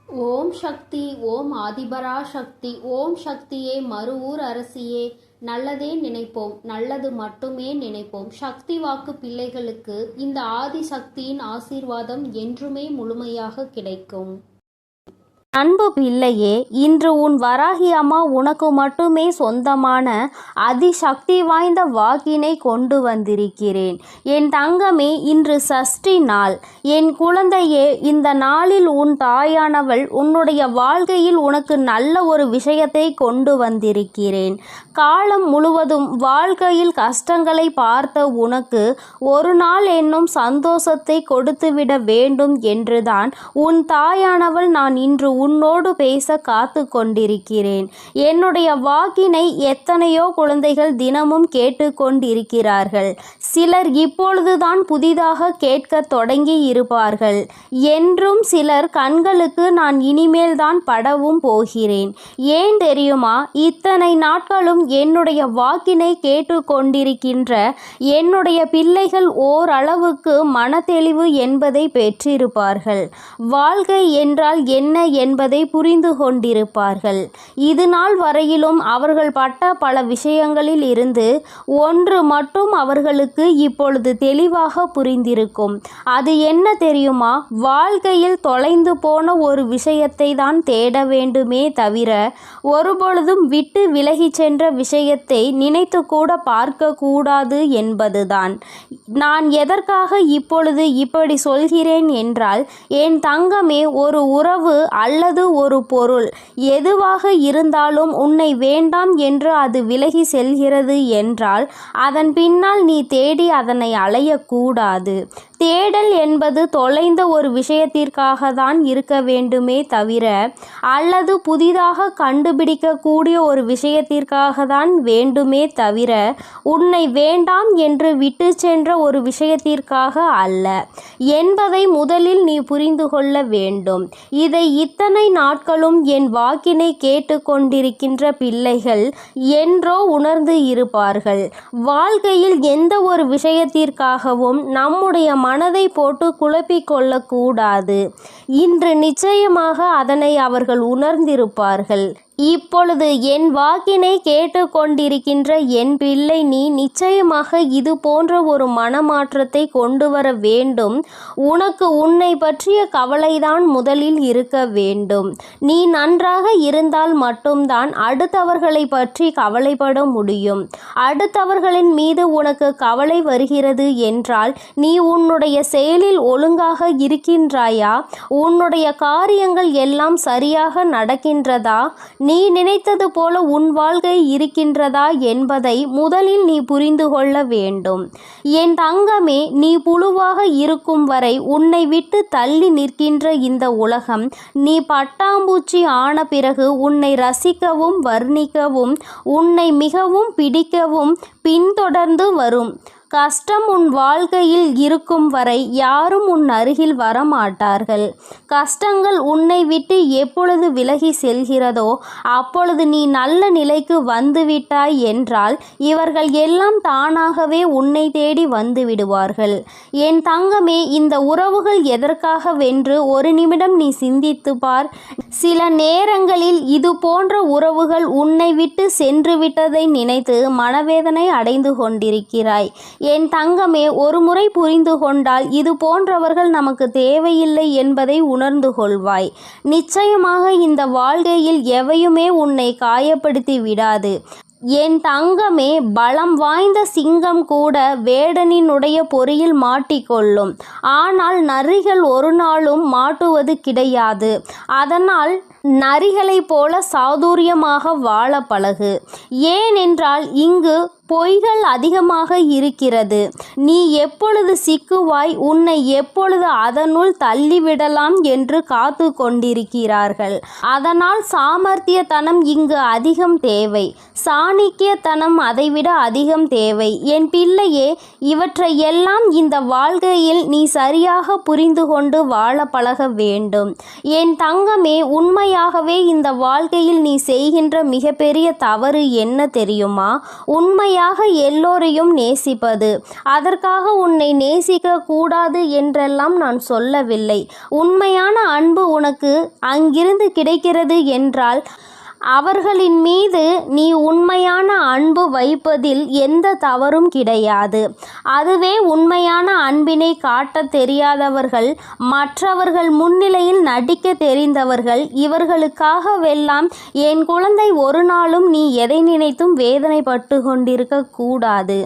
ஓம் சக்தி. ஓம் ஆதிபரா சக்தி. ஓம் சக்தியே, மறுவூர் அரசியே, நல்லதே நினைப்போம், நல்லது மட்டுமே நினைப்போம். சக்தி வாக்கு பிள்ளைகளுக்கு இந்த ஆதி சக்தியின் ஆசீர்வாதம் என்றுமே முழுமையாக கிடைக்கும். அன்பு பிள்ளையே, இன்று உன் வராகி அம்மா உனக்கு மட்டுமே சொந்தமான அதிசக்தி வாய்ந்த வாக்கினை கொண்டு வந்திருக்கிறேன். என் தங்கமே, இன்று சஷ்டி நாள். என் குழந்தையே, இந்த நாளில் உன் தாயானவள் உன்னுடைய வாழ்க்கையில் உனக்கு நல்ல ஒரு விஷயத்தை கொண்டு வந்திருக்கிறேன். காலம் முழுவதும் வாழ்க்கையில் கஷ்டங்களை பார்த்த உனக்கு ஒரு நாள் என்னும் சந்தோஷத்தை கொடுத்துவிட வேண்டும் என்றுதான் உன் தாயானவள் நான் இன்று உன்னோடு பேச காத்து கொண்டிருக்கிறேன். என்னுடைய வாக்கினை எத்தனையோ குழந்தைகள் தினமும் கேட்டு கொண்டிருக்கிறார்கள். சிலர் இப்பொழுதுதான் புதிதாக கேட்க தொடங்கி இருப்பார்கள். என்றும் சிலர் கண்களுக்கு நான் இனிமேல் தான் படவும் போகிறேன். ஏன் தெரியுமா? இத்தனை நாட்களும் என்னுடைய வாக்கினை கேட்டு கொண்டிருக்கின்ற என்னுடைய பிள்ளைகள் ஓரளவுக்கு மனத்தெளிவு என்பதை பெற்றிருப்பார்கள். வாழ்க்கை என்றால் என்ன என்பதை புரிந்து கொண்டிருப்பார்கள். இது நாள் வரையிலும் அவர்கள் பட்ட பல விஷயங்களில் இருந்து ஒன்று மட்டும் அவர்களுக்கு இப்பொழுது தெளிவாக புரிந்திருக்கும். அது என்ன தெரியுமா? வாழ்க்கையில் தொலைந்து போன ஒரு விஷயத்தை தான் தேட வேண்டுமே தவிர ஒருபொழுதும் விட்டு விலகி சென்ற விஷயத்தை நினைத்து கூட பார்க்க கூடாது என்பதுதான். நான் எதற்காக இப்பொழுது இப்படி சொல்கிறேன் என்றால், என் தங்கமே, ஒரு உறவு அல்லது ஒரு பொருள் எதுவாக இருந்தாலும் உன்னை வேண்டாம் என்று அது விலகி செல்கிறது என்றால் அதன் பின்னால் நீ தேடி அதனை அலையக்கூடாது. தேடல் என்பது தொலைந்த ஒரு விஷயத்திற்காக தான் இருக்க வேண்டுமே தவிர, அல்லது புதிதாக கண்டுபிடிக்கக்கூடிய ஒரு விஷயத்திற்காக தான் வேண்டுமே தவிர, உன்னை வேண்டாம் என்று விட்டு சென்ற ஒரு விஷயத்திற்காக அல்ல என்பதை முதலில் நீ புரிந்து கொள்ள வேண்டும். இதை இத்தனை நாட்களும் என் வாக்கினை கேட்டு கொண்டிருக்கின்ற பிள்ளைகள் என்றோ உணர்ந்து இருப்பார்கள். வாழ்க்கையில் எந்த ஒரு விஷயத்திற்காகவும் நம்முடைய மனதை போட்டு குழப்பிக் கொள்ளக்கூடாது. இன்று நிச்சயமாக அதனை அவர்கள் உணர்ந்திருப்பார்கள். இப்பொழுது என் வாக்கினை கேட்டு கொண்டிருக்கின்ற என் பிள்ளை, நீ நிச்சயமாக இது போன்ற ஒரு மனமாற்றத்தை கொண்டு வர வேண்டும். உனக்கு உன்னை பற்றிய கவலைதான் முதலில் இருக்க வேண்டும். நீ நன்றாக இருந்தால் மட்டும்தான் அடுத்தவர்களை பற்றி கவலைப்பட முடியும். அடுத்தவர்களின் மீது உனக்கு கவலை வருகிறது என்றால் நீ உன்னுடைய செயலில் ஒழுங்காக இருக்கின்றாயா? உன்னுடைய காரியங்கள் எல்லாம் சரியாக நடக்கின்றதா? நீ நினைத்தது போல உன் வாழ்க்கை இருக்கின்றதா என்பதை முதலில் நீ புரிந்து கொள்ள வேண்டும். என் தங்கமே, நீ புழுவாக இருக்கும் வரை உன்னை விட்டு தள்ளி நிற்கின்ற இந்த உலகம் நீ பட்டாம்பூச்சி ஆன பிறகு உன்னை ரசிக்கவும் வர்ணிக்கவும் உன்னை மிகவும் பிடிக்கவும் பின்தொடர்ந்து வரும். கஷ்டம் உன் வாழ்க்கையில் இருக்கும் வரை யாரும் உன் அருகில் வரமாட்டார்கள். கஷ்டங்கள் உன்னை விட்டு எப்பொழுது விலகி செல்கிறதோ அப்பொழுது நீ நல்ல நிலைக்கு வந்துவிட்டாய் என்றால் இவர்கள் எல்லாம் தானாகவே உன்னை தேடி வந்து விடுவார்கள். என் தங்கமே, இந்த உறவுகள் எதற்காக வென்று ஒரு நிமிடம் நீ சிந்தித்து பார். சில நேரங்களில் இது போன்ற உறவுகள் உன்னை விட்டு சென்று விட்டதை நினைத்து மனவேதனை அடைந்து கொண்டிருக்கிறாய். என் தங்கமே, ஒரு முறை புரிந்து கொண்டால் இது போன்றவர்கள் நமக்கு தேவையில்லை என்பதை உணர்ந்து கொள்வாய். நிச்சயமாக இந்த வாழ்க்கையில் எவையுமே உன்னை காயப்படுத்தி விடாது. என் தங்கமே, பலம் வாய்ந்த சிங்கம் கூட வேடனினுடைய பொறியில் மாட்டிக்கொள்ளும். ஆனால் நரிகள் ஒரு நாளும் மாட்டுவது கிடையாது. அதனால் நரிகளைப் போல சாதுரியமாக வாழ பழகு. ஏனென்றால் இங்கு பொய்கள் அதிகமாக இருக்கிறது. நீ எப்பொழுது சிக்குவாய், உன்னை எப்பொழுது அதனுள் தள்ளிவிடலாம் என்று காத்து கொண்டிருக்கிறார்கள். அதனால் சாமர்த்தியத்தனம் இங்கு அதிகம் தேவை. சாணிக்கியத்தனம் அதைவிட அதிகம் தேவை. என் பிள்ளையே, இவற்றையெல்லாம் இந்த வாழ்க்கையில் நீ சரியாக புரிந்து கொண்டு வாழ பழக வேண்டும். என் தங்கமே, உண்மையாக உண்மையாகவே இந்த வாழ்க்கையில் நீ செய்கின்ற மிகப்பெரிய தவறு என்ன தெரியுமா? உண்மையாக எல்லோரையும் நேசிப்பது. அதற்காக உன்னை நேசிக்க கூடாது என்றெல்லாம் நான் சொல்லவில்லை. உண்மையான அன்பு உனக்கு அங்கிருந்து கிடைக்கிறது என்றால் அவர்களின் மீது நீ உண்மையான அன்பு வைப்பதில் எந்த தவறும் கிடையாது. அதுவே உண்மையான அன்பினை காட்டத் தெரியாதவர்கள், மற்றவர்கள் முன்னிலையில் நடிக்க தெரிந்தவர்கள், இவர்களுக்காகவெல்லாம் என் குழந்தை ஒரு நாளும் நீ எதை நினைத்தும் வேதனைப்பட்டு கொண்டிருக்க கூடாது.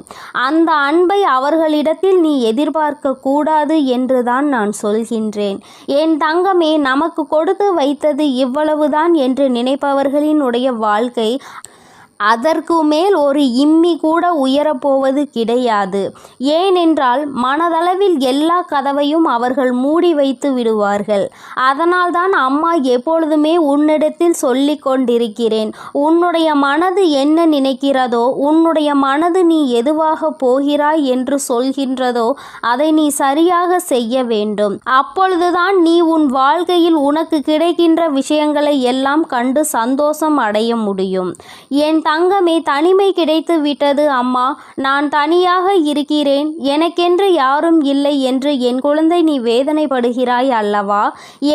அந்த அன்பை அவர்களிடத்தில் நீ எதிர்பார்க்க கூடாது என்றுதான் நான் சொல்கின்றேன். என் தங்கமே, நமக்கு கொடுத்து வைத்தது இவ்வளவுதான் என்று நினைப்பவர்கள் உடைய வாழ்க்கை அதற்கு மேல் ஒரு இம்மி கூட உயரப்போவது கிடையாது. ஏனென்றால் மனதளவில் எல்லா கதவையும் அவர்கள் மூடி வைத்து விடுவார்கள். அதனால்தான் அம்மா எப்பொழுதுமே உன்னிடத்தில் சொல்லிக் கொண்டிருக்கிறேன், உன்னுடைய மனது என்ன நினைக்கிறதோ, உன்னுடைய மனது நீ எதுவாக போகிறாய் என்று சொல்கின்றதோ அதை நீ சரியாக செய்ய வேண்டும். அப்பொழுதுதான் நீ உன் வாழ்க்கையில் உனக்கு கிடைக்கின்ற விஷயங்களை எல்லாம் கண்டு சந்தோஷம் அடைய முடியும். என் தங்கமே, தனிமை கிடைத்து விட்டது அம்மா, நான் தனியாக இருக்கிறேன், எனக்கென்று யாரும் இல்லை என்று என் குழந்தை நீ வேதனைப்படுகிறாய் அல்லவா?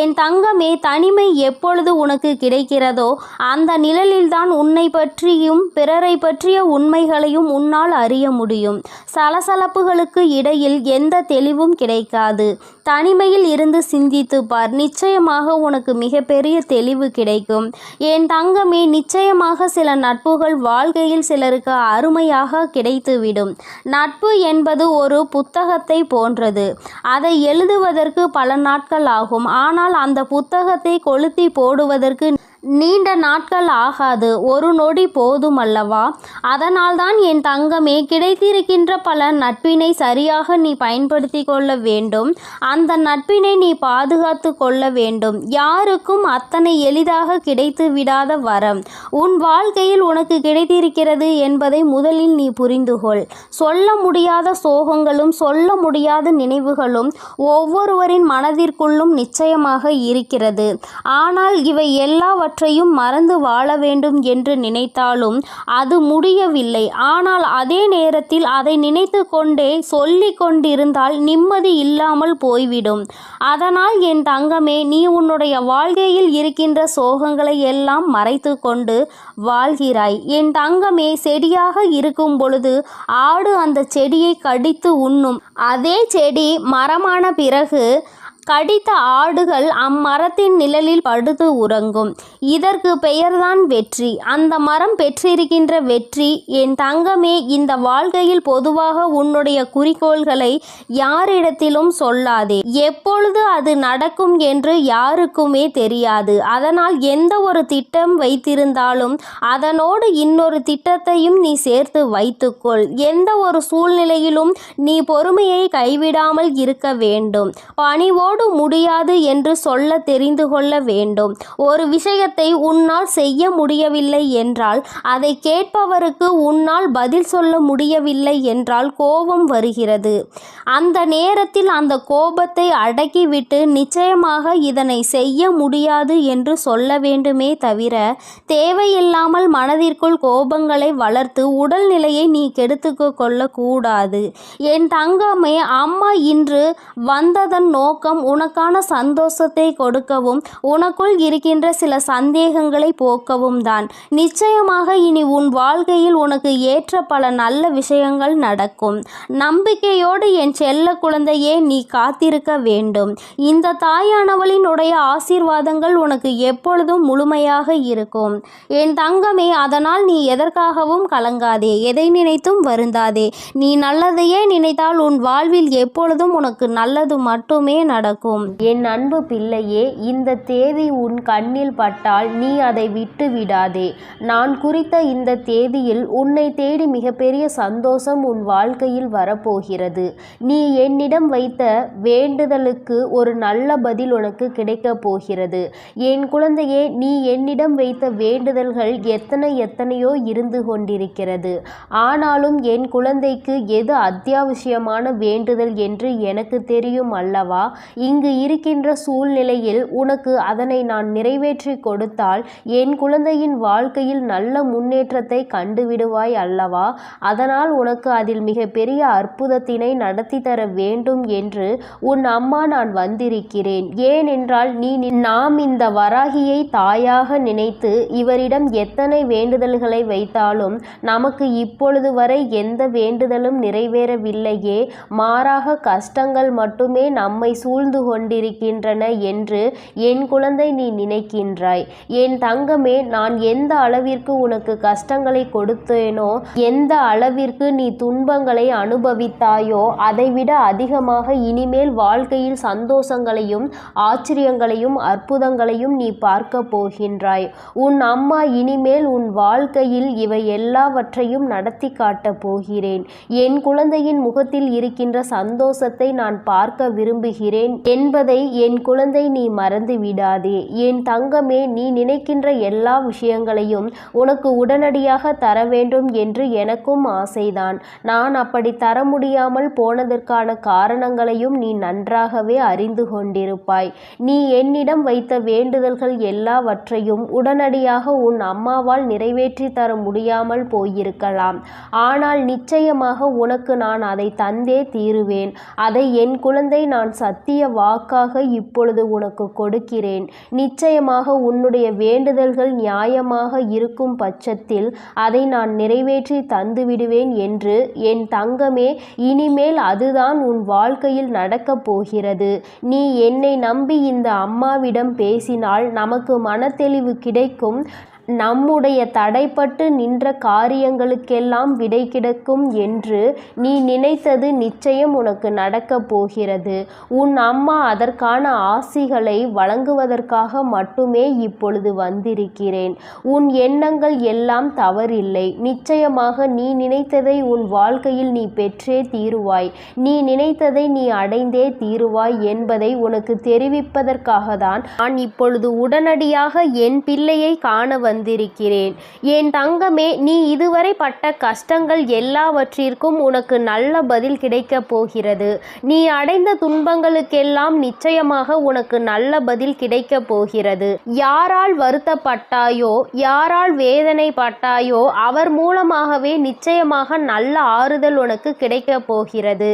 என் தங்கமே, தனிமை எப்பொழுது உனக்கு கிடைக்கிறதோ அந்த நிழலில்தான் உன்னை பற்றியும் பிறரை பற்றிய உண்மைகளையும் உன்னால் அறிய முடியும். சலசலப்புகளுக்கு இடையில் எந்த தெளிவும் கிடைக்காது. தனிமையில் இருந்து சிந்தித்து பார், நிச்சயமாக உனக்கு மிகப்பெரிய தெளிவு கிடைக்கும். என் தங்கமே, நிச்சயமாக சில நட்புகள் வாழ்க்கையில் சிலருக்கு அருமையாக கிடைத்துவிடும். நட்பு என்பது ஒரு புத்தகத்தை போன்றது. அதை எழுதுவதற்கு பல நாட்கள் ஆகும். ஆனால் அந்த புத்தகத்தை கொளுத்தி போடுவதற்கு நீண்ட நாட்கள் ஆகாது, ஒரு நொடி போதும் அல்லவா? அதனால்தான் என் தங்கமே, கிடைத்திருக்கின்ற பல நட்பினை சரியாக நீ பயன்படுத்தி கொள்ள வேண்டும். அந்த நட்பினை நீ பாதுகாத்து கொள்ள வேண்டும். யாருக்கும் அத்தனை எளிதாக கிடைத்து விடாத வரம் உன் வாழ்க்கையில் உனக்கு கிடைத்திருக்கிறது என்பதை முதலில் நீ புரிந்துகொள். சொல்ல முடியாத சோகங்களும் சொல்ல முடியாத நினைவுகளும் ஒவ்வொருவரின் மனதிற்குள்ளும் நிச்சயமாக இருக்கிறது. ஆனால் இவை எல்லாவற்றையும் மறந்து வாழ வேண்டும் என்று நினைத்தாலும் அது முடியவில்லை. ஆனால் அதே நேரத்தில் அதை நினைத்து கொண்டே சொல்லிக் கொண்டிருந்தால் நிம்மதி இல்லாமல் போய்விடும். அதனால் என் தங்கமே, நீ உன்னுடைய வாழ்க்கையில் இருக்கின்ற சோகங்களை எல்லாம் மறைத்து கொண்டு வாழ்கிறாய். என் தங்கமே, செடியாக இருக்கும் பொழுது ஆடு அந்த செடியை கடித்து உண்ணும். அதே செடி மரமான பிறகு கடித்த ஆடுகள் அம்மரத்தின் நிழலில் படுத்து உறங்கும். இதற்கு பெயர்தான் வெற்றி. அந்த மரம் பெற்றிருக்கின்ற வெற்றி. என் தங்கமே, இந்த வாழ்க்கையில் பொதுவாக உன்னுடைய குறிக்கோள்களை யாரிடத்திலும் சொல்லாதே. எப்பொழுது அது நடக்கும் என்று யாருக்குமே தெரியாது. அதனால் எந்த ஒரு திட்டம் வைத்திருந்தாலும் அதனோடு இன்னொரு திட்டத்தையும் நீ சேர்த்து வைத்துக்கொள். எந்த ஒரு சூழ்நிலையிலும் நீ பொறுமையை கைவிடாமல் இருக்க வேண்டும். பணிவோடு முடியாது என்று சொல்ல தெரிந்து கொள்ள வேண்டும். ஒரு விஷயத்தை உன்னால் செய்ய முடியவில்லை என்றால், அதை கேட்பவருக்கு உன்னால் பதில் சொல்ல முடியவில்லை என்றால் கோபம் வருகிறது. அந்த நேரத்தில் அந்த கோபத்தை அடக்கிவிட்டு நிச்சயமாக இதனை செய்ய முடியாது என்று சொல்ல வேண்டுமே தவிர, தேவையில்லாமல் மனதிற்குள் கோபங்களை வளர்த்து உடல்நிலையை நீ கெடுத்து கொள்ளக்கூடாது. என் தங்கமே, அம்மா இன்று வந்ததன் நோக்கம் உனக்கான சந்தோஷத்தை கொடுக்கவும் உனக்குள் இருக்கின்ற சில சந்தேகங்களை போக்கவும் தான். நிச்சயமாக இனி உன் வாழ்க்கையில் உனக்கு ஏற்ற பல நல்ல விஷயங்கள் நடக்கும். நம்பிக்கையோடு என் செல்ல குழந்தையே நீ காத்திருக்க வேண்டும். இந்த தாயானவளினுடைய ஆசீர்வாதங்கள் உனக்கு எப்பொழுதும் முழுமையாக இருக்கும். என் தங்கமே, அதனால் நீ எதற்காகவும் கலங்காதே, எதை நினைத்தும் வருந்தாதே. நீ நல்லதையே நினைத்தால் உன் வாழ்வில் எப்பொழுதும் உனக்கு நல்லது மட்டுமே நடக்கும். என் அன்பு பிள்ளையே, இந்த தேதி உன் கண்ணில் பட்டால் நீ அதை விட்டு விடாதே. நான் குறித்த இந்த தேதியில் உன்னை தேடி மிகப்பெரிய சந்தோஷம் உன் வாழ்க்கையில் வரப்போகிறது. நீ என்னிடம் வைத்த வேண்டுதலுக்கு ஒரு நல்ல பதில் உனக்கு கிடைக்கப் போகிறது. என் குழந்தையே, நீ என்னிடம் வைத்த வேண்டுதல்கள் எத்தனையோ இருந்து கொண்டிருக்கிறது. ஆனாலும் என் குழந்தைக்கு எது அத்தியாவசியமான வேண்டுதல் என்று எனக்கு தெரியும் அல்லவா? இங்கு இருக்கின்ற சூழ்நிலையில் உனக்கு அதனை நான் நிறைவேற்றி கொடுத்தால் என் குழந்தையின் வாழ்க்கையில் நல்ல முன்னேற்றத்தை கண்டுவிடுவாய் அல்லவா? அதனால் உனக்கு அதில் மிகப்பெரிய அற்புதத்தினை நடத்தி தர வேண்டும் என்று உன் அம்மா நான் வந்திருக்கிறேன். ஏனென்றால் நாம் இந்த வராகியை தாயாக நினைத்து இவரிடம் எத்தனை வேண்டுதல்களை வைத்தாலும் நமக்கு இப்பொழுது வரை எந்த வேண்டுதலும் நிறைவேறவில்லையே, மாறாக கஷ்டங்கள் மட்டுமே நம்மை சூழ்ந்து கொண்டிருக்கின்றன என்று என் குழந்தை நீ நினைக்கின்றாய். என் தங்கமே, நான் எந்த அளவிற்கு உனக்கு கஷ்டங்களை கொடுத்தேனோ, எந்த அளவிற்கு நீ துன்பங்களை அனுபவித்தாயோ அதைவிட அதிகமாக இனிமேல் வாழ்க்கையில் சந்தோஷங்களையும் ஆச்சரியங்களையும் அற்புதங்களையும் நீ பார்க்க போகின்றாய். உன் அம்மா இனிமேல் உன் வாழ்க்கையில் இவை எல்லாவற்றையும் நடத்தி காட்டப் போகிறேன். என் குழந்தையின் முகத்தில் இருக்கின்ற சந்தோஷத்தை நான் பார்க்க விரும்புகிறேன் என்பதை என் குழந்தை நீ மறந்து விடாதே. என் தங்கமே, நீ நினைக்கின்ற எல்லா விஷயங்களையும் உனக்கு உடனடியாக தர வேண்டும் என்று எனக்கும் ஆசைதான். நான் அப்படி தர முடியாமல் போனதற்கான காரணங்களையும் நீ நன்றாகவே அறிந்து கொண்டிருப்பாய். நீ என்னிடம் வைத்த வேண்டுதல்கள் எல்லாவற்றையும் உடனடியாக உன் அம்மாவால் நிறைவேற்றி தர முடியாமல் போயிருக்கலாம். ஆனால் நிச்சயமாக உனக்கு நான் அதை தந்தே தீருவேன். அதை என் குழந்தை நான் சத்திய வாக்காக இப்பொழுது உனக்கு கொடுக்கிறேன். நிச்சயமாக உன்னுடைய வேண்டுதல்கள் நியாயமாக இருக்கும் பட்சத்தில் அதை நான் நிறைவேற்றி தந்து விடுவேன் என்று என் தங்கமே, இனிமேல் அதுதான் உன் வாழ்க்கையில் நடக்கப் போகிறது. நீ என்னை நம்பி இந்த அம்மாவிடம் பேசினால் நமக்கு மனத்தெளிவு கிடைக்கும். நம்முடைய தடைப்பட்டு நின்ற காரியங்களுக்கெல்லாம் விடை கிடைக்கும் என்று நீ நினைத்தது நிச்சயம் உனக்கு நடக்கப் போகிறது. உன் அம்மா அதற்கான ஆசிகளை வழங்குவதற்காக மட்டுமே இப்பொழுது வந்திருக்கிறேன். உன் எண்ணங்கள் எல்லாம் தவறில்லை. நிச்சயமாக நீ நினைத்ததை உன் வாழ்க்கையில் நீ பெற்றே தீருவாய். நீ நினைத்ததை நீ அடைந்தே தீருவாய் என்பதை உனக்கு தெரிவிப்பதற்காக தான் நான் இப்பொழுது உடனடியாக என் பிள்ளையை காண வந்திருக்கிறேன். என் தங்கமே, நீ இதுவரை பட்ட கஷ்டங்கள் எல்லாவற்றிற்கும் உனக்கு நல்ல பதில் கிடைக்கப் போகிறது. நீ அடைந்த துன்பங்களுக்கெல்லாம் நிச்சயமாக உனக்கு நல்ல பதில் கிடைக்கப் போகிறது. யாரால் வருத்தப்பட்டாயோ, யாரால் வேதனைப்பட்டாயோ அவர் மூலமாகவே நிச்சயமாக நல்ல ஆறுதல் உனக்கு கிடைக்கப் போகிறது.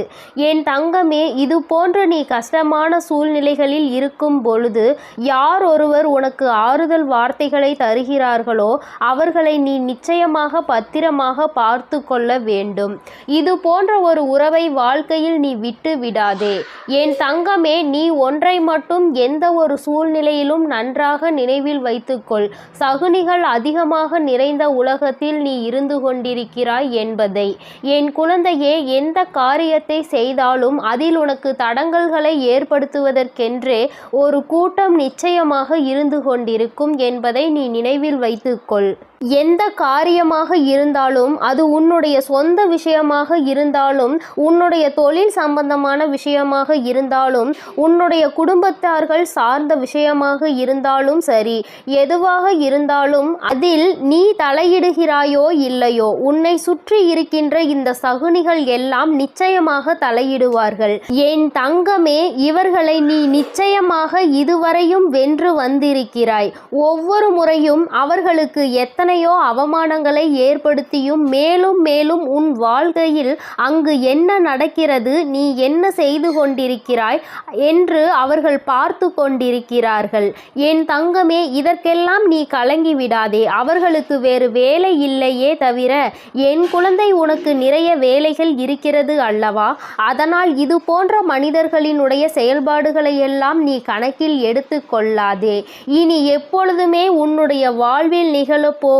என் தங்கமே, இது போன்ற நீ கஷ்டமான சூழ்நிலைகளில் இருக்கும் பொழுது யார் ஒருவர் உனக்கு ஆறுதல் வார்த்தைகளை தருகிறார் அவர்களை நீ நிச்சயமாக பத்திரமாக பார்த்து கொள்ள வேண்டும். இது போன்ற ஒரு உறவை வாழ்க்கையில் நீ விட்டு விடாதே. என் தங்கமே, நீ ஒன்றை மட்டும் எந்த ஒரு சூழ்நிலையிலும் நன்றாக நினைவில் வைத்துக்கொள். சகுனிகள் அதிகமாக நிறைந்த உலகத்தில் நீ இருந்து கொண்டிருக்கிறாய் என்பதை. என் குழந்தையே, எந்த காரியத்தை செய்தாலும் அதில் உனக்கு தடங்கல்களை ஏற்படுத்துவதற்கென்றே ஒரு கூட்டம் நிச்சயமாக இருந்து கொண்டிருக்கும் என்பதை நீ நினைவில் வைத்துக்கொள். எந்த காரியமாக இருந்தாலும், அது உன்னுடைய சொந்த விஷயமாக இருந்தாலும், உன்னுடைய தொழில் சம்பந்தமான விஷயமாக இருந்தாலும், உன்னுடைய குடும்பத்தார்கள் சார்ந்த விஷயமாக இருந்தாலும் சரி, எதுவாக இருந்தாலும் அதில் நீ தலையிடுகிறாயோ இல்லையோ, உன்னை சுற்றி இருக்கின்ற இந்த சகுனிகள் எல்லாம் நிச்சயமாக தலையிடுவார்கள். என் தங்கமே, இவர்களை நீ நிச்சயமாக இதுவரையும் வென்று வந்திருக்கிறாய். ஒவ்வொரு முறையும் அவர்களுக்கு எத்தனையோ அவமானங்களை ஏற்படுத்தியும் மேலும் மேலும் உன் வாழ்க்கையில் அங்கு என்ன நடக்கிறது, நீ என்ன செய்து கொண்டிருக்கிறாய் என்று அவர்கள் பார்த்து கொண்டிருக்கிறார்கள். என் தங்கமே, இதற்கெல்லாம் நீ கலங்கி விடாதே. அவர்களுக்கு வேறு வேலை இல்லையே தவிர என் குழந்தை உனக்கு நிறைய வேலைகள் இருக்கிறது அல்லவா? அதனால் இது போன்ற மனிதர்களினுடைய செயல்பாடுகளை எல்லாம் நீ கணக்கில் எடுத்து கொள்ளாதே. இனி எப்பொழுதுமே உன்னுடைய வாழ்வில் நிகழப்போவது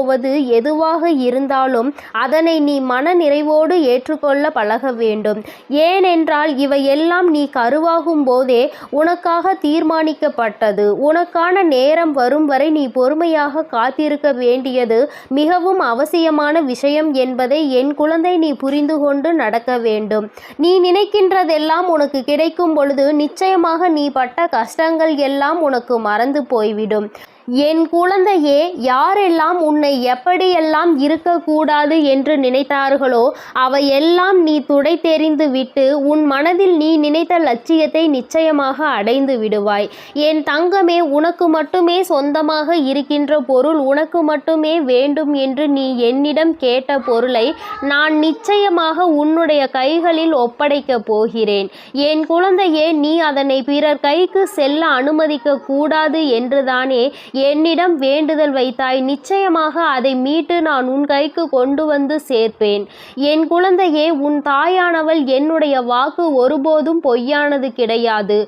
எதுவாக இருந்தாலும் அதனை நீ மன நிறைவோடு ஏற்றுக்கொள்ள பழக வேண்டும். ஏனென்றால் இவையெல்லாம் நீ கருவாகும் போதே உனக்காக தீர்மானிக்கப்பட்டது. உனக்கான நேரம் வரும் வரை நீ பொறுமையாக காத்திருக்க வேண்டியது மிகவும் அவசியமான விஷயம் என்பதை என் குழந்தை நீ புரிந்து கொண்டு நடக்க வேண்டும். நீ நினைக்கின்றதெல்லாம் உனக்கு கிடைக்கும் பொழுது நிச்சயமாக நீ பட்ட கஷ்டங்கள் எல்லாம் உனக்கு மறந்து போய்விடும். என் குழந்தையே, யாரெல்லாம் உன்னை எப்படியெல்லாம் இருக்கக்கூடாது என்று நினைத்தார்களோ அவையெல்லாம் நீ துடைத்தெறிந்து விட்டு உன் மனதில் நீ நினைத்த லட்சியத்தை நிச்சயமாக அடைந்து விடுவாய். என் தங்கமே, உனக்கு மட்டுமே சொந்தமாக இருக்கின்ற பொருள், உனக்கு மட்டுமே வேண்டும் என்று நீ என்னிடம் கேட்ட பொருளை நான் நிச்சயமாக உன்னுடைய கைகளில் ஒப்படைக்கப் போகிறேன். என் குழந்தையே, நீ அதனை பிறர் கைக்கு செல்ல அனுமதிக்க கூடாது என்றுதானே என்னிடம் வேண்டுதல் வைத்தாய். நிச்சயமாக அதை மீட்டு நான் உன் கைக்கு கொண்டு வந்து சேர்ப்பேன். என் குழந்தையே, உன் தாயானவள் என்னுடைய வாக்கு ஒருபோதும் பொய்யானது கிடையாது.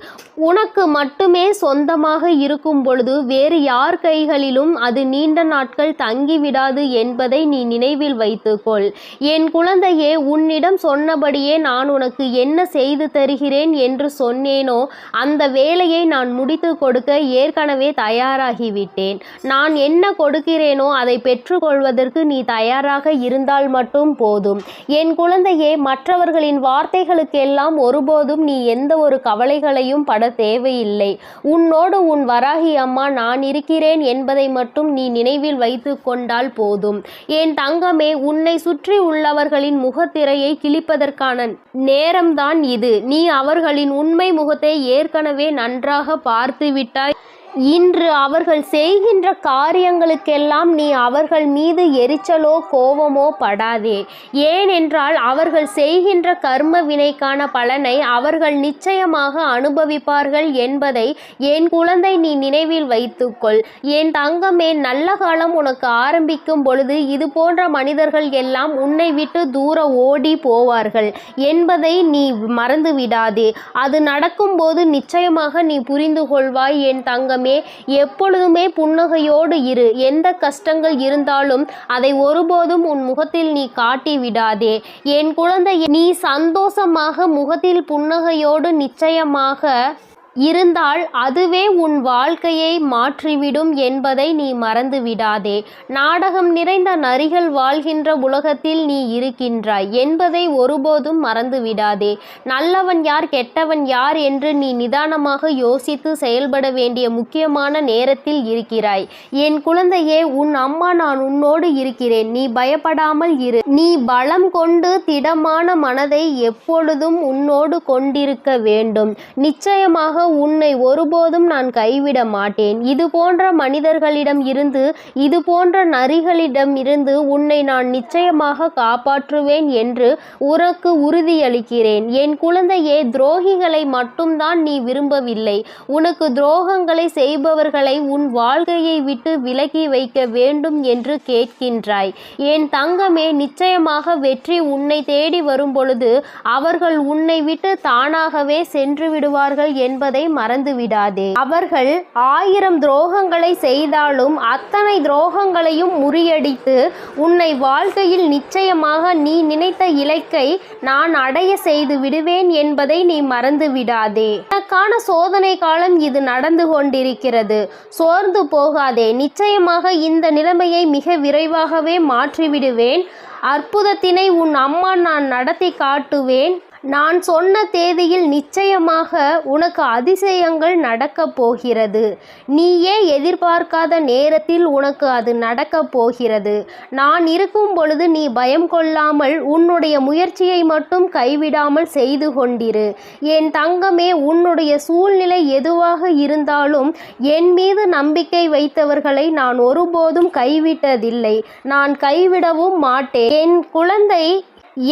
உனக்கு மட்டுமே சொந்தமாக இருக்கும் பொழுது வேறு யார் கைகளிலும் அது நீண்ட நாட்கள் தங்கிவிடாது என்பதை நீ நினைவில் வைத்துக்கொள். என் குழந்தையே, உன்னிடம் சொன்னபடியே நான் உனக்கு என்ன செய்து தருகிறேன் என்று சொன்னேனோ அந்த வேலையை நான் முடித்து கொடுக்க ஏற்கனவே தயாராகிவிட்டேன். நான் என்ன கொடுக்கிறேனோ அதை பெற்றுக்கொள்வதற்கு நீ தயாராக இருந்தால் மட்டும் போதும். என் குழந்தையே, மற்றவர்களின் வார்த்தைகளுக்கெல்லாம் ஒருபோதும் நீ எந்த ஒரு கவலைகளையும் பட தேவையில்லை. உன்னோடு உன் வராகி அம்மா நான் இருக்கிறேன் என்பதை மட்டும் நீ நினைவில் வைத்து கொண்டால் போதும். என் தங்கமே, உன்னை சுற்றி உள்ளவர்களின் முகத்திரையை கிழிப்பதற்கான நேரம்தான் இது. நீ அவர்களின் உண்மை முகத்தை ஏற்கனவே நன்றாக பார்த்து விட்டாய். இன்று அவர்கள் செய்கின்ற காரியங்களுக்கெல்லாம் நீ அவர்கள் மீது எரிச்சலோ கோபமோ படாதே. ஏனென்றால் அவர்கள் செய்கின்ற கர்ம வினைக்கான பலனை அவர்கள் நிச்சயமாக அனுபவிப்பார்கள் என்பதை என் குழந்தை நீ நினைவில் வைத்துக்கொள். என் தங்கமே, நல்ல காலம் உனக்கு ஆரம்பிக்கும் பொழுது இது போன்ற மனிதர்கள் எல்லாம் உன்னை விட்டு தூர ஓடி போவார்கள் என்பதை நீ மறந்து விடாதே. அது நடக்கும்போது நிச்சயமாக நீ புரிந்து கொள்வாய். என் தங்கமே, எப்பொழுதுமே புன்னகையோடு இரு. எந்த கஷ்டங்கள் இருந்தாலும் அதை ஒருபோதும் உன் முகத்தில் நீ காட்டி விடாதே. என் குழந்தை, நீ சந்தோஷமாக முகத்தில் புன்னகையோடு நிச்சயமாக இருந்தால் அதுவே உன் வாழ்க்கையை மாற்றிவிடும் என்பதை நீ மறந்து விடாதே. நாடகம் நிறைந்த நரிகள் வாழ்கின்ற உலகத்தில் நீ இருக்கின்றாய் என்பதை ஒருபோதும் மறந்து விடாதே. நல்லவன் யார், கெட்டவன் யார் என்று நீ நிதானமாக யோசித்து செயல்பட வேண்டிய முக்கியமான நேரத்தில் இருக்கிறாய். என் குழந்தையே, உன் அம்மா நான் உன்னோடு இருக்கிறேன். நீ பயப்படாமல் இரு. நீ பலம் கொண்டு திடமான மனதை எப்பொழுதும் உன்னோடு கொண்டிருக்க வேண்டும். நிச்சயமாக உன்னை ஒருபோதும் நான் கைவிட மாட்டேன். இது போன்ற மனிதர்களிடம் இருந்து, இது போன்ற நரிகளிடம் இருந்து உன்னை நான் நிச்சயமாக காப்பாற்றுவேன் என்று உனக்கு உறுதியளிக்கிறேன். என் குழந்தையே, துரோகிகளை மட்டும்தான் நீ விரும்பவில்லை. உனக்கு துரோகங்களை செய்பவர்களை உன் வாழ்க்கையை விட்டு விலக்கி வைக்க வேண்டும் என்று கேட்கின்றாய். என் தங்கமே, நிச்சயமாக வெற்றி உன்னை தேடி வரும் பொழுது அவர்கள் உன்னை விட்டு தானாகவே சென்று விடுவார்கள் என்பதை மறந்து விடாதே. அவர்கள் 1000 துரோகங்களை செய்தாலும் அத்தனை துரோகங்களையும் முறியடித்து உன்னை வாழ்க்கையில் நிச்சயமாக நீ நினைத்த இலக்கை நான் அடைய செய்து விடுவேன் என்பதை நீ மறந்து விடாதே. உனக்கான சோதனை காலம் இது நடந்து கொண்டிருக்கிறது. சோர்ந்து போகாதே. நிச்சயமாக இந்த நிலைமையை மிக விரைவாகவே மாற்றிவிடுவேன். அற்புதத்தினை உன் அம்மா நான் நடத்தி காட்டுவேன். நான் சொன்ன தேதியில் நிச்சயமாக உனக்கு அதிசயங்கள் நடக்கப் போகிறது. நீயே எதிர்பார்க்காத நேரத்தில் உனக்கு அது நடக்கப் போகிறது. நான் இருக்கும் பொழுது நீ பயம் கொள்ளாமல் உன்னுடைய முயற்சியை மட்டும் கைவிடாமல் செய்து கொண்டிரு. என் தங்கமே, உன்னுடைய சூழ்நிலை எதுவாக இருந்தாலும் என் மீது நம்பிக்கை வைத்தவர்களை நான் ஒருபோதும் கைவிட்டதில்லை. நான் கைவிடவும் மாட்டேன். என் குழந்தை,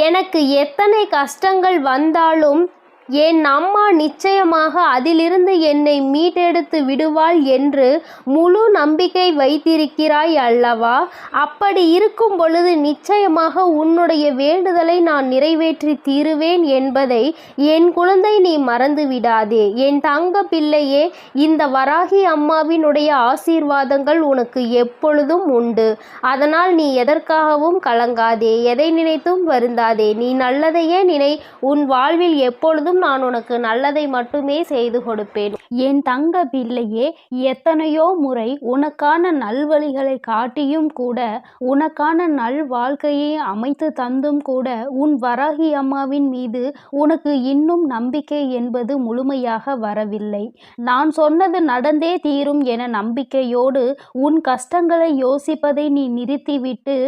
எனக்கு எத்தனை கஷ்டங்கள் வந்தாலும் என் அம்மா நிச்சயமாக அதிலிருந்து என்னை மீட்டெடுத்து விடுவாள் என்று முழு நம்பிக்கை வைத்திருக்கிறாய் அல்லவா? அப்படி இருக்கும் பொழுது நிச்சயமாக உன்னுடைய வேண்டுதலை நான் நிறைவேற்றி தீருவேன் என்பதை என் குழந்தை நீ மறந்து விடாதே. என் தங்க பிள்ளையே, இந்த வராகி அம்மாவினுடைய ஆசீர்வாதங்கள் உனக்கு எப்பொழுதும் உண்டு. அதனால் நீ எதற்காகவும் கலங்காதே, எதை நினைத்தும் வருந்தாதே. நீ நல்லதையே நினை. உன் வாழ்வில் எப்பொழுதும் எப்போதும் நான் உனக்கு நல்லதை மட்டுமே செய்து கொடுப்பேன். என் தங்க பிள்ளையே, எத்தனையோ முறை உனக்கான நல்வழிகளை காட்டியும் கூட, உனக்கான நல் வாழ்க்கையை அமைத்து தந்தும் கூட, உன் வராகி அம்மாவின் மீது உனக்கு இன்னும் நம்பிக்கை என்பது முழுமையாக வரவில்லை. நான் சொன்னது நடந்தே தீரும் என நம்பிக்கையோடு உன் கஷ்டங்களை யோசிப்பதை நீ நிறுத்திவிட்டு,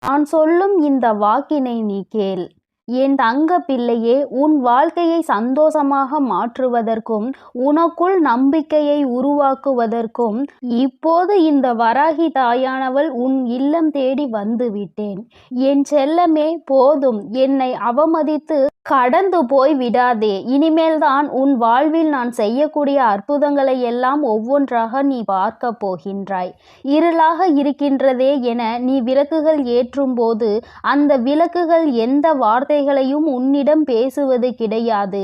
நான் சொல்லும் இந்த வாக்கினை நீ கேள். என் தங்க பிள்ளையே, உன் வாழ்க்கையை சந்தோஷமாக மாற்றுவதற்கும் உனக்குள் நம்பிக்கையை உருவாக்குவதற்கும் இப்போது இந்த வராகி தாயானவள் உன் இல்லம் தேடி வந்து விட்டேன். என் செல்லமே, போதும், என்னை அவமதித்து கடந்து போய் விடாதே. இனிமேல்தான் உன் வாழ்வில் நான் செய்யக்கூடிய அற்புதங்களை எல்லாம் ஒவ்வொன்றாக நீ பார்க்க போகின்றாய். இருளாக இருக்கின்றதே என நீ விளக்குகள் ஏற்றும் போது அந்த விளக்குகள் எந்த வார்த்தைகளையும் உன்னிடம் பேசுவது கிடையாது.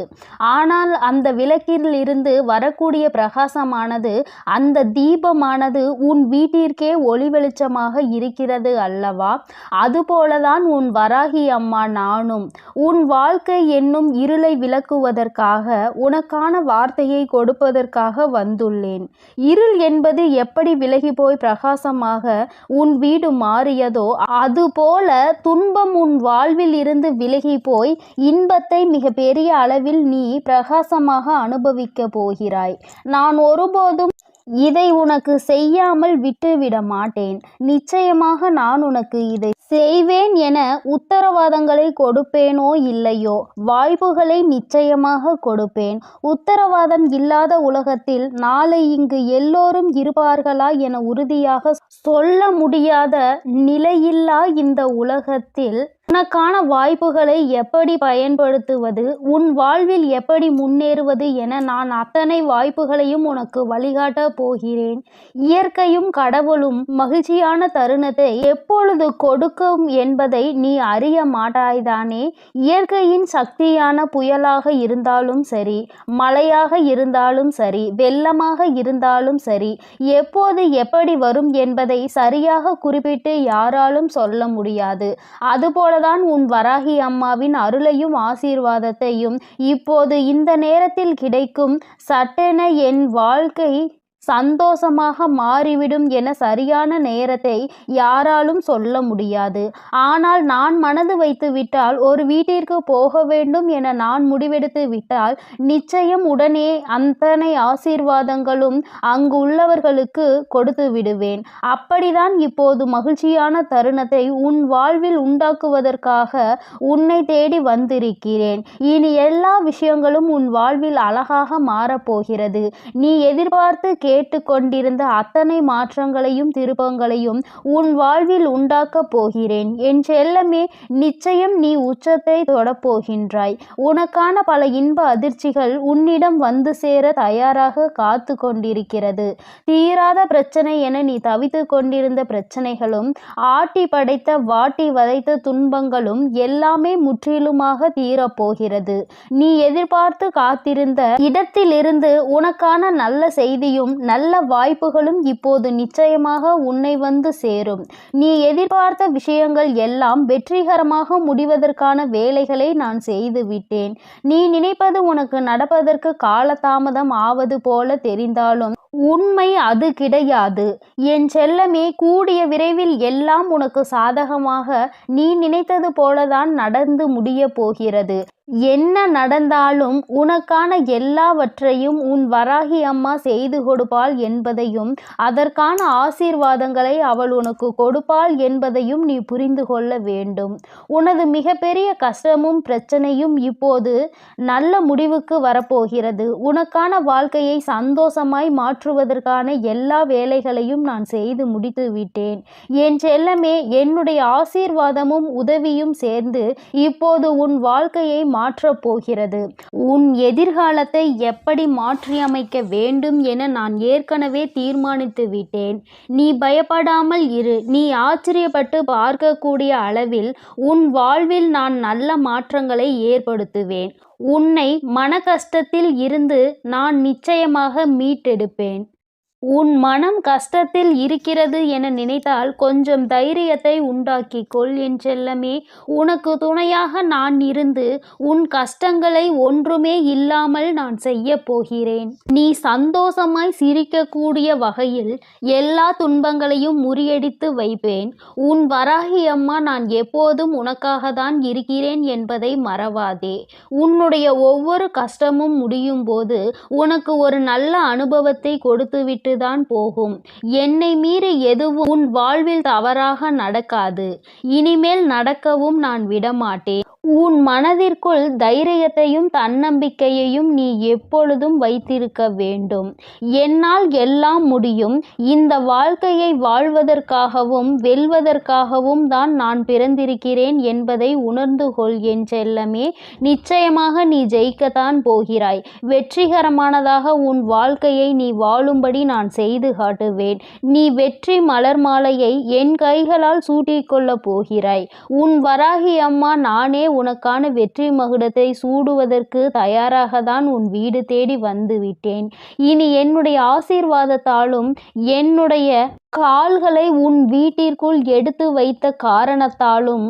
ஆனால் அந்த விளக்கிலிருந்து வரக்கூடிய பிரகாசமானது, அந்த தீபமானது உன் வீட்டிற்கே ஒளி வெளிச்சமாக இருக்கிறது அல்லவா? அதுபோலதான் உன் வராகி அம்மா நானும் உன் வாழ்க்கை என்னும் இருளை விளக்குவதற்காக, உனக்கான வார்த்தையை கொடுப்பதற்காக வந்துள்ளேன். இருள் என்பது எப்படி விலகி போய் பிரகாசமாக உன் வீடு மாறியதோ, அதுபோல துன்பம் உன் வாழ்வில் இருந்து விலகி போய் இன்பத்தை மிக பெரிய அளவில் நீ பிரகாசமாக அனுபவிக்க போகிறாய். நான் ஒருபோதும் இதை உனக்கு செய்யாமல் விட்டுவிட மாட்டேன். நிச்சயமாக நான் உனக்கு இதை செய்வேன் என உத்தரவாதங்களை கொடுப்பேனோ இல்லையோ, வாய்ப்புகளை நிச்சயமாக கொடுப்பேன். உத்தரவாதம் இல்லாத உலகத்தில் நாளை இங்கு எல்லோரும் இருப்பார்களா என உறுதியாக சொல்ல முடியாத நிலையில்லா இந்த உலகத்தில் உனக்கான வாய்ப்புகளை எப்படி பயன்படுத்துவது, உன் வாழ்வில் எப்படி முன்னேறுவது என நான் அத்தனை வாய்ப்புகளையும் உனக்கு வழிகாட்ட போகிறேன். இயற்கையும் கடவுளும் மகிழ்ச்சியான தருணத்தை எப்பொழுது கொடுக்கும் என்பதை நீ அறிய மாட்டாய்தானே? இயற்கையின் சக்தியான புயலாக இருந்தாலும் சரி, மழையாக இருந்தாலும் சரி, வெள்ளமாக இருந்தாலும் சரி, எப்போது எப்படி வரும் என்பதை சரியாக குறிப்பிட்டு யாராலும் சொல்ல முடியாது. அதுபோல தான் உன் வராகி அம்மாவின் அருளையும் ஆசீர்வாதத்தையும் இப்போது இந்த நேரத்தில் கிடைக்கும். சட்டென என் வாழ்க்கை சந்தோஷமாக மாறிவிடும் என சரியான நேரத்தை யாராலும் சொல்ல முடியாது. ஆனால் நான் மனது வைத்து விட்டால், ஒரு வீட்டிற்கு போக வேண்டும் என நான் முடிவெடுத்து விட்டால், நிச்சயம் உடனே அத்தனை ஆசீர்வாதங்களும் அங்கு உள்ளவர்களுக்கு கொடுத்து விடுவேன். அப்படிதான் இப்போது மகிழ்ச்சியான தருணத்தை உன் வாழ்வில் உண்டாக்குவதற்காக உன்னை தேடி வந்திருக்கிறேன். இனி எல்லா விஷயங்களும் உன் வாழ்வில் அழகாக மாறப்போகிறது. நீ எதிர்பார்த்து கேட்டுக்கொண்டிருந்த அத்தனை மாற்றங்களையும் திருப்பங்களையும் உன் வாழ்வில் உண்டாக்கப் போகிறேன். என் செல்லமே, நிச்சயம் நீ உச்சத்தை தொடப்போகின்றாய். உனக்கான பல இன்ப அதிர்ச்சிகள் உன்னிடம் வந்து சேர தயாராக காத்து கொண்டிருக்கிறது. தீராத பிரச்சனை என நீ தவித்து கொண்டிருந்த பிரச்சனைகளும், ஆட்டி படைத்த வாட்டி வதைத்த துன்பங்களும் எல்லாமே முற்றிலுமாக தீரப்போகிறது. நீ எதிர்பார்த்து காத்திருந்த இடத்திலிருந்து உனக்கான நல்ல செய்தியும் நல்ல வாய்ப்புகளும் இப்போது நிச்சயமாக உன்னை வந்து சேரும். நீ எதிர்பார்த்த விஷயங்கள் எல்லாம் வெற்றிகரமாக முடிவதற்கான வேலைகளை நான் செய்து விட்டேன். நீ நினைப்பது உனக்கு நடப்பதற்கு காலதாமதம் ஆவது போல தெரிந்தாலும் உண்மை அது கிடையாது. என் செல்லமே, கூடிய விரைவில் எல்லாம் உனக்கு சாதகமாக நீ நினைத்தது போலதான் நடந்து முடிய போகிறது. என்ன நடந்தாலும் உனக்கான எல்லாவற்றையும் உன் வராகி அம்மா செய்து கொடுப்பாள் என்பதையும், அதற்கான ஆசீர்வாதங்களை அவள் உனக்கு கொடுப்பாள் என்பதையும் நீ புரிந்து கொள்ள வேண்டும். உனது மிகப்பெரிய கஷ்டமும் பிரச்சனையும் இப்போது நல்ல முடிவுக்கு வரப்போகிறது. உனக்கான வாழ்க்கையை சந்தோஷமாய் மாற்றுவதற்கான எல்லா வேலைகளையும் நான் செய்து முடித்து விட்டேன். என் செல்லமே, என்னுடைய ஆசீர்வாதமும் உதவியும் சேர்ந்து இப்போது உன் வாழ்க்கையை மாற்றப் போகிறது. உன் எதிர்காலத்தை எப்படி மாற்றியமைக்க வேண்டும் என நான் ஏற்கனவே தீர்மானித்து விட்டேன். நீ பயப்படாமல் இரு. நீ ஆச்சரியப்பட்டு பார்க்கக்கூடிய அளவில் உன் வாழ்வில் நான் நல்ல மாற்றங்களை ஏற்படுத்துவேன். உன்னை மன கஷ்டத்தில் இருந்து நான் நிச்சயமாக மீட்டெடுப்பேன். உன் மனம் கஷ்டத்தில் இருக்கிறது என நினைத்தால் கொஞ்சம் தைரியத்தை உண்டாக்கிக் கொள் என் செல்லமே. உனக்கு துணையாக நான் இருந்து உன் கஷ்டங்களை ஒன்றுமே இல்லாமல் நான் செய்ய போகிறேன். நீ சந்தோஷமாய் சிரிக்கக்கூடிய வகையில் எல்லா துன்பங்களையும் முறியடித்து வைப்பேன். உன் வராகி அம்மா நான் எப்போதும் உனக்காக தான் இருக்கிறேன் என்பதை மறவாதே. உன்னுடைய ஒவ்வொரு கஷ்டமும் முடியும் போது உனக்கு ஒரு நல்ல அனுபவத்தை கொடுத்துவிட்டு தான் போகும். என்னை மீறி எதுவும் உன் வாழ்வில் தவறாக நடக்காது. இனிமேல் நடக்கவும் நான் விடமாட்டேன். உன் மனதிற்குள் தைரியத்தையும் தன்னம்பிக்கையையும் நீ எப்பொழுதும் வைத்திருக்க வேண்டும். என்னால் எல்லாம் முடியும். இந்த வாழ்க்கையை வாழ்வதற்காகவும் வெல்வதற்காகவும் தான் நான் பிறந்திருக்கிறேன் என்பதை உணர்ந்து கொள் என் செல்லமே. நிச்சயமாக நீ ஜெயிக்கத்தான் போகிறாய். வெற்றிகரமானதாக உன் வாழ்க்கையை நீ வாழும்படி நான் செய்து காட்டுவேன். நீ வெற்றி மலர் மாலையை என் கைகளால் சூட்டிக்கொள்ளப் போகிறாய். உன் வராகி அம்மா நானே உனக்கான வெற்றி மகுடத்தை சூடுவதற்கு தயாராக தான் உன் வீடு தேடி வந்து விட்டேன். இனி என்னுடைய ஆசீர்வாதத்தாலும் என்னுடைய கால்களை உன் வீட்டிற்குள் எடுத்து வைத்த காரணத்தாலும்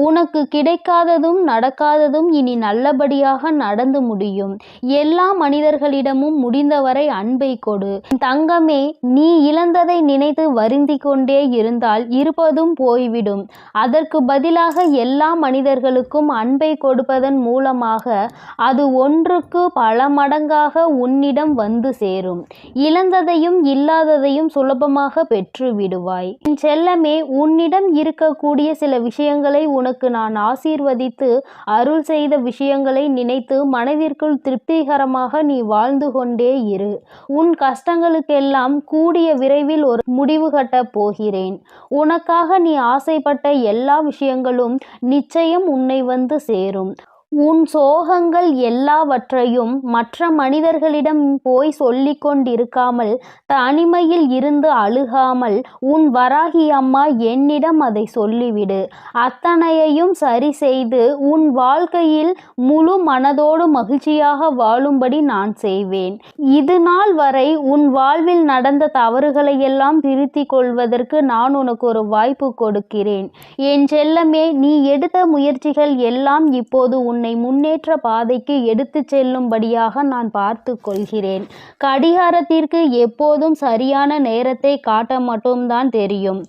உனக்கு கிடைக்காததும் நடக்காததும் இனி நல்லபடியாக நடந்து முடியும். எல்லா மனிதர்களிடமும் முடிந்தவரை அன்பை கொடு. தங்கமே, நீ இழந்ததை நினைத்து வருந்தி கொண்டே இருந்தால் இருப்பதும் போய்விடும். அதற்கு பதிலாக எல்லா மனிதர்களுக்கும் அன்பை கொடுப்பதன் மூலமாக அது ஒன்றுக்கு பல மடங்காக உன்னிடம் வந்து சேரும். இழந்ததையும் இல்லாததையும் சுலபமாக பெற்று விடுவாய். என் செல்லமே, உன்னிடம் இருக்கக்கூடிய சில விஷயங்களை உனக்கு நான் ஆசீர்வதித்து அருள் செய்த விஷயங்களை நினைத்து மனதிற்குள் திருப்திகரமாக நீ வாழ்ந்து கொண்டே இரு. உன் கஷ்டங்களுக்கெல்லாம் கூடிய விரைவில் ஒரு முடிவு கட்டப் போகிறேன். உனக்காக நீ ஆசைப்பட்ட எல்லா விஷயங்களும் நிச்சயம் உன்னை வந்து சேரும். உன் சோகங்கள் எல்லாவற்றையும் மற்ற மனிதர்களிடம் போய் சொல்லிக் கொண்டிருக்காமல் தனிமையில் இருந்து அழுகாமல் உன் வராகி அம்மா என்னிடம் அதை சொல்லிவிடு. அத்தனையையும் சரி செய்து உன் வாழ்க்கையில் முழு மனதோடு மகிழ்ச்சியாக வாழும்படி நான் செய்வேன். இது நாள் வரை உன் வாழ்வில் நடந்த தவறுகளையெல்லாம் திருத்திக் கொள்வதற்கு நான் உனக்கு ஒரு வாய்ப்பு கொடுக்கிறேன். என் செல்லமே, நீ எடுத்த முயற்சிகள் எல்லாம் இப்போது உன்னை முன்னேற்ற பாதைக்கு எடுத்து செல்லும்படியாக நான் பார்த்து கொள்கிறேன். கடிகாரத்திற்கு எப்போதும் சரியான நேரத்தை காட்ட மட்டும்தான் தெரியும்.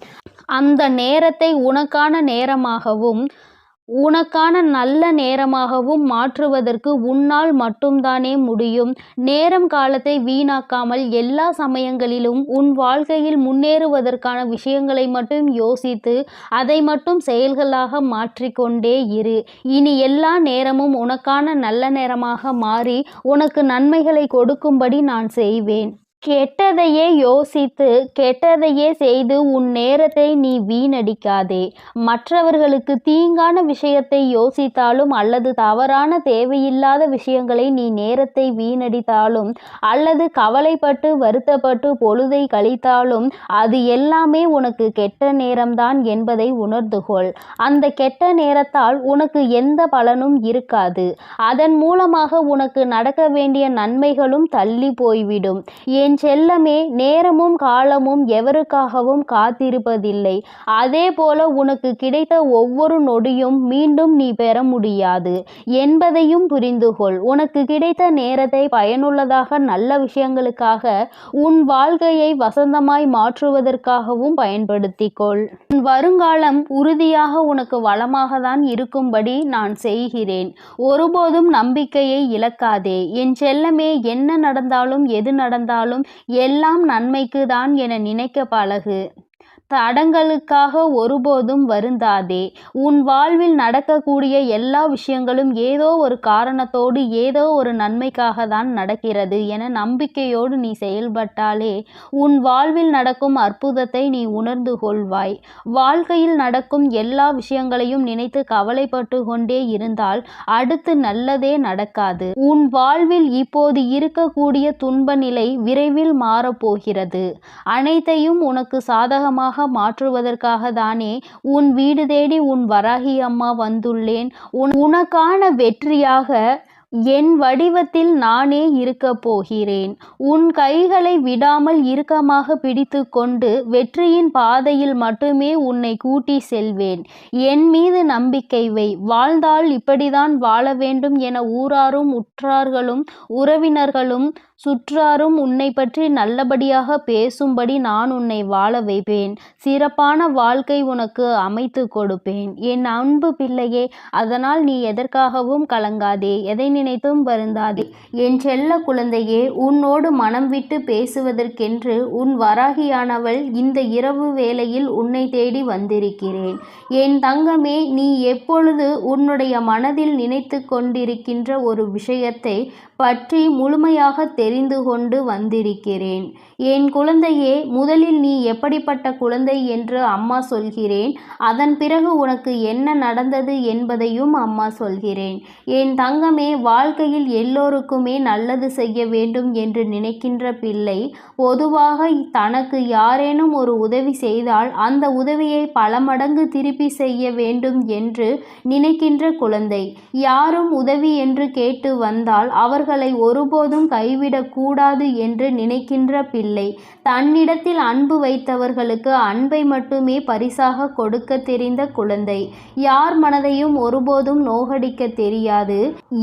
அந்த நேரத்தை உனக்கான நேரமாகவும் உனக்கான நல்ல நேரமாகவும் மாற்றுவதற்கு உன்னால் மட்டும்தானே முடியும். நேரம் காலத்தை வீணாக்காமல் எல்லா சமயங்களிலும் உன் வாழ்க்கையில் முன்னேறுவதற்கான விஷயங்களை மட்டும் யோசித்து அதை மட்டும் செயல்களாக மாற்றிக்கொண்டே இரு. இனி எல்லா நேரமும் உனக்கான நல்ல நேரமாக மாறி உனக்கு நன்மைகளை கொடுக்கும்படி நான் செய்வேன். கெட்டதையே யோசித்து கெட்டதையே செய்து உன் நேரத்தை நீ வீணடிக்காதே. மற்றவர்களுக்கு தீங்கான விஷயத்தை யோசித்தாலும் அல்லது தவறான தேவையில்லாத விஷயங்களை நீ நேரத்தை வீணடித்தாலும் அல்லது கவலைப்பட்டு வருத்தப்பட்டு பொழுதை கழித்தாலும் அது எல்லாமே உனக்கு கெட்ட நேரம்தான் என்பதை உணர்ந்து கொள். அந்த கெட்ட நேரத்தால் உனக்கு எந்த பலனும் இருக்காது. அதன் மூலமாக உனக்கு நடக்க வேண்டிய நன்மைகளும் தள்ளி போய்விடும். என் செல்லமே, நேரமும் காலமும் எவருக்காகவும் காத்திருப்பதில்லை. அதே போல உனக்கு கிடைத்த ஒவ்வொரு நொடியும் மீண்டும் நீ பெற முடியாது என்பதையும் புரிந்து கொள். உனக்கு கிடைத்த நேரத்தை பயனுள்ளதாக நல்ல விஷயங்களுக்காக உன் வாழ்க்கையை வசந்தமாய் மாற்றுவதற்காகவும் பயன்படுத்திக் கொள். உன் வருங்காலம் உறுதியாக உனக்கு வளமாக தான் இருக்கும்படி நான் செய்கிறேன். ஒருபோதும் நம்பிக்கையை இழக்காதே. என் செல்லமே, என்ன நடந்தாலும் எது நடந்தாலும் எல்லாம் நன்மைக்கு தான் என நினைக்க பழகு. தடங்களுக்காக ஒருபோதும் வருந்தாதே. உன் வாழ்வில் நடக்கக்கூடிய எல்லா விஷயங்களும் ஏதோ ஒரு காரணத்தோடு ஏதோ ஒரு நன்மைக்காக தான் நடக்கிறது என நம்பிக்கையோடு நீ செயல்பட்டாலே உன் வாழ்வில் நடக்கும் அற்புதத்தை நீ உணர்ந்து கொள்வாய். வாழ்க்கையில் நடக்கும் எல்லா விஷயங்களையும் நினைத்து கவலைப்பட்டு கொண்டே இருந்தால் அடுத்து நல்லதே நடக்காது. உன் வாழ்வில் இப்போது இருக்கக்கூடிய துன்ப நிலை விரைவில் மாறப்போகிறது. அனைத்தையும் உனக்கு சாதகமாக மாற்றுவதற்காக தானே உன் வீடு தேடி உன் வராகி அம்மா வந்துள்ளேன். உனக்கான வெற்றியாக என் வடிவத்தில் நானே இருக்கப் போகிறேன். உன் கைகளை விடாமல் இறுக்கமாக பிடித்து கொண்டு வெற்றியின் பாதையில் மட்டுமே உன்னை கூட்டி செல்வேன். என் மீது நம்பிக்கை வை. வாழ்ந்தால் இப்படித்தான் வாழ வேண்டும் என ஊராரும் உற்றார்களும் உறவினர்களும் சுற்றாரும் உன்னை பற்றி நல்லபடியாக பேசும்படி நான் உன்னை வாழ வைப்பேன். சிறப்பான வாழ்க்கை உனக்கு அமைத்து கொடுப்பேன். என் அன்பு பிள்ளையே, அதனால் நீ எதற்காகவும் கலங்காதே, எதை நினைத்தும் வருந்தாதே. என் செல்ல குழந்தையே, உன்னோடு மனம் விட்டு பேசுவதற்கென்று உன் வராகியானவள் இந்த இரவு வேளையில் உன்னை தேடி வந்திருக்கிறேன். என் தங்கமே, நீ எப்பொழுது உன்னுடைய மனதில் நினைத்து கொண்டிருக்கின்ற ஒரு விஷயத்தை பற்றி முழுமையாக தெரிந்து கொண்டு வந்திருக்கிறேன். என் குழந்தையே, முதலில் நீ எப்படிப்பட்ட குழந்தை என்று அம்மா சொல்கிறேன். அதன் பிறகு உனக்கு என்ன நடந்தது என்பதையும் அம்மா சொல்கிறேன். என் தங்கமே, வாழ்க்கையில் எல்லோருக்குமே நல்லது செய்ய வேண்டும் என்று நினைக்கின்ற பிள்ளை பொதுவாக தனக்கு யாரேனும் ஒரு உதவி செய்தால் அந்த உதவியை பல மடங்கு திருப்பி செய்ய வேண்டும் என்று நினைக்கின்ற குழந்தை. யாரும் உதவி என்று கேட்டு வந்தால் அவர்களை ஒருபோதும் கைவிடக்கூடாது என்று நினைக்கின்ற பிள்ளை. தன்னிடத்தில் அன்பு வைத்தவர்களுக்கு அன்பை மட்டுமே பரிசாக கொடுக்க தெரிந்த குழந்தை. யார் மனதையும் ஒருபோதும் நோகடிக்க தெரியாது.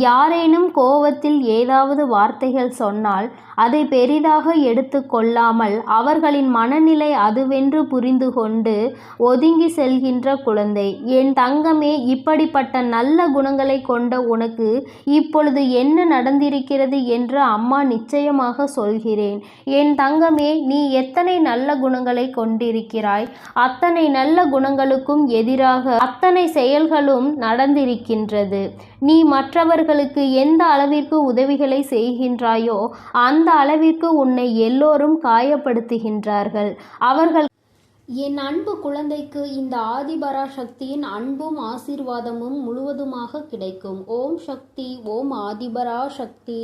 யாரேனும் கோவத்தில் ஏதாவது வார்த்தைகள் சொன்னால் அதை பெரிதாக எடுத்து கொள்ளாமல் அவர்களின் மனநிலை அதுவென்று புரிந்து கொண்டு ஒதுங்கி செல்கின்ற குழந்தை. என் தங்கமே, இப்படிப்பட்ட நல்ல குணங்களை கொண்ட உனக்கு இப்பொழுது என்ன நடந்திருக்கிறது என்று அம்மா நிச்சயமாக சொல்கிறேன். என் தங்கமே, நீ எத்தனை நல்ல குணங்களை கொண்டிருக்கிறாய், அத்தனை நல்ல குணங்களுக்கும் எதிராக அத்தனை செயல்களும் நடந்திருக்கின்றது. நீ மற்றவர்களுக்கு எந்த அளவிற்கு உதவிகளை செய்கின்றாயோ அந்த அளவிற்கு உன்னை எல்லோரும் காயப்படுத்துகின்றார்கள். அவர்கள் என் அன்பு குழந்தைக்கு இந்த ஆதிபராசக்தியின் அன்பும் ஆசீர்வாதமும் முழுவதுமாக கிடைக்கும். ஓம் சக்தி. ஓம் ஆதிபராசக்தி.